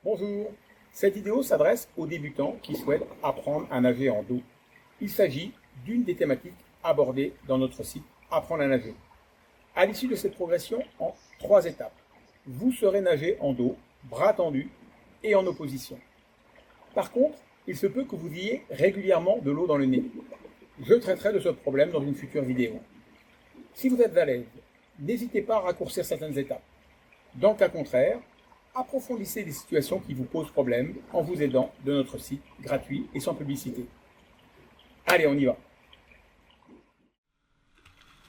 Bonjour, cette vidéo s'adresse aux débutants qui souhaitent apprendre à nager en dos. Il s'agit d'une des thématiques abordées dans notre site Apprendre à nager. À l'issue de cette progression en 3 étapes, vous saurez nager en dos, bras tendus et en opposition. Par contre, il se peut que vous ayez régulièrement de l'eau dans le nez. Je traiterai de ce problème dans une future vidéo. Si vous êtes à l'aise, n'hésitez pas à raccourcir certaines étapes. Dans le cas contraire, approfondissez les situations qui vous posent problème en vous aidant de notre site gratuit et sans publicité. Allez, on y va.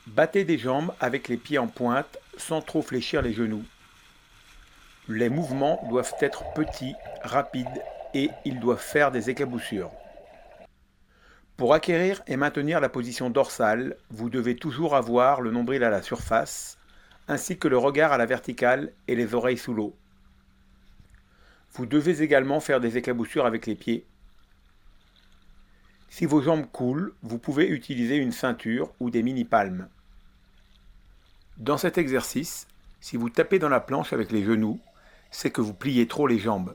Battez des jambes avec les pieds en pointe sans trop fléchir les genoux. Les mouvements doivent être petits, rapides et ils doivent faire des éclaboussures. Pour acquérir et maintenir la position dorsale, vous devez toujours avoir le nombril à la surface, ainsi que le regard à la verticale et les oreilles sous l'eau. Vous devez également faire des éclaboussures avec les pieds. Si vos jambes coulent, vous pouvez utiliser une ceinture ou des mini-palmes. Dans cet exercice, si vous tapez dans la planche avec les genoux, c'est que vous pliez trop les jambes.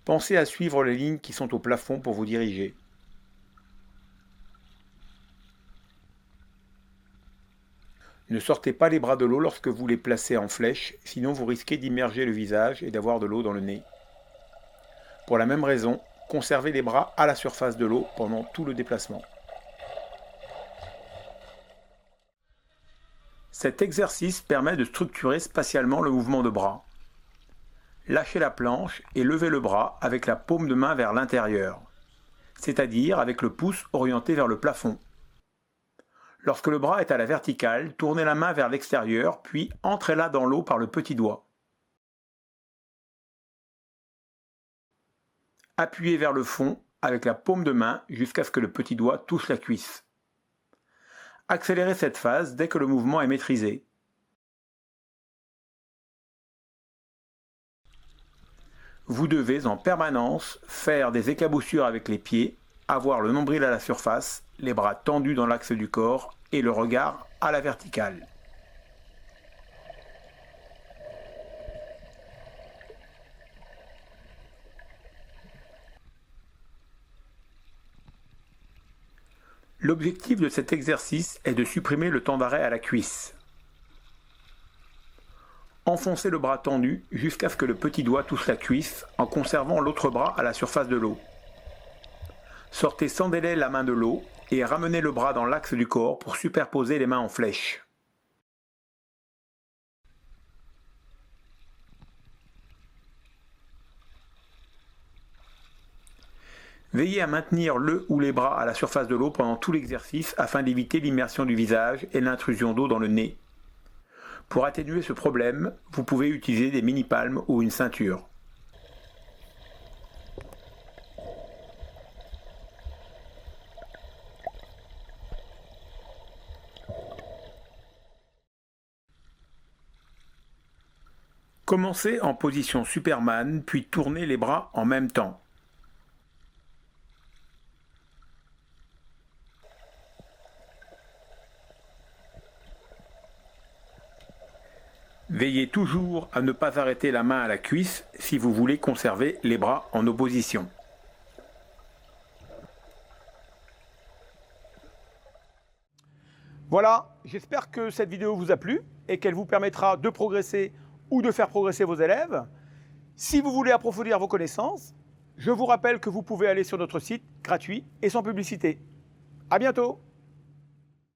Pensez à suivre les lignes qui sont au plafond pour vous diriger. Ne sortez pas les bras de l'eau lorsque vous les placez en flèche, sinon vous risquez d'immerger le visage et d'avoir de l'eau dans le nez. Pour la même raison, conservez les bras à la surface de l'eau pendant tout le déplacement. Cet exercice permet de structurer spatialement le mouvement de bras. Lâchez la planche et levez le bras avec la paume de main vers l'intérieur, c'est-à-dire avec le pouce orienté vers le plafond. Lorsque le bras est à la verticale, tournez la main vers l'extérieur, puis entrez-la dans l'eau par le petit doigt. Appuyez vers le fond avec la paume de main jusqu'à ce que le petit doigt touche la cuisse. Accélérez cette phase dès que le mouvement est maîtrisé. Vous devez en permanence faire des éclaboussures avec les pieds, avoir le nombril à la surface, les bras tendus dans l'axe du corps et le regard à la verticale. L'objectif de cet exercice est de supprimer le temps d'arrêt à la cuisse. Enfoncez le bras tendu jusqu'à ce que le petit doigt touche la cuisse en conservant l'autre bras à la surface de l'eau. Sortez sans délai la main de l'eau et ramenez le bras dans l'axe du corps pour superposer les mains en flèche. Veillez à maintenir le ou les bras à la surface de l'eau pendant tout l'exercice afin d'éviter l'immersion du visage et l'intrusion d'eau dans le nez. Pour atténuer ce problème, vous pouvez utiliser des mini-palmes ou une ceinture. Commencez en position Superman, puis tournez les bras en même temps. Veillez toujours à ne pas arrêter la main à la cuisse si vous voulez conserver les bras en opposition. Voilà, j'espère que cette vidéo vous a plu et qu'elle vous permettra de progresser ou de faire progresser vos élèves. Si vous voulez approfondir vos connaissances, je vous rappelle que vous pouvez aller sur notre site gratuit et sans publicité. À bientôt!